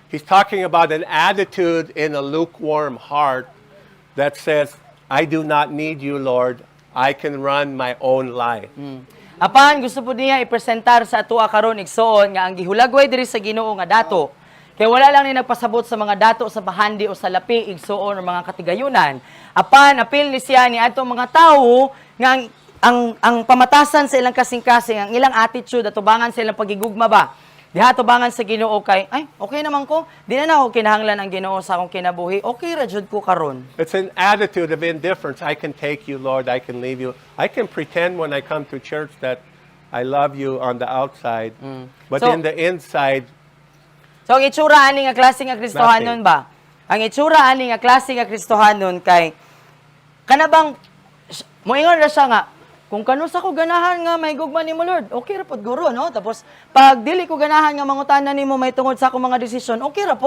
He's talking about an attitude in a lukewarm heart that says, I do not need you, Lord. I can run my own life. Apan gusto po niya ipresentar sa atua karon igsoon nga ang gihulagway diri sa Ginoo nga dato. Kay wala lang ni nagpasabot sa mga dato sa bahandi o sa lapi igsoon o mga katigayunan. Apan apil ni siya ni adtong mga tawo nga ang pamatasan sa ilang kasing-kasing, ang ilang attitude at tubangan sa ilang pagigugma ba. Diha tubangan sa Ginoo kay ay okay naman ko, di na ako kinahanglan ang Ginoo sa akong kinabuhi. Okay ra jud ko karon. It's an attitude of indifference. I can take you, Lord. I can leave you. I can pretend when I come to church that I love you on the outside. But So- in the inside, So, ang itsura ani nga klase nga Kristohanon ba? Ang itsura ani nga klase nga Kristohanon kay kanabang moingon ra siya nga kung kano sa ko ganahan nga may gugma nimo Lord, okay ra pod guro no? Tapos pag dili ko ganahan nga mangutanan nimo may tungod sa akong mga desisyon, okay ra po.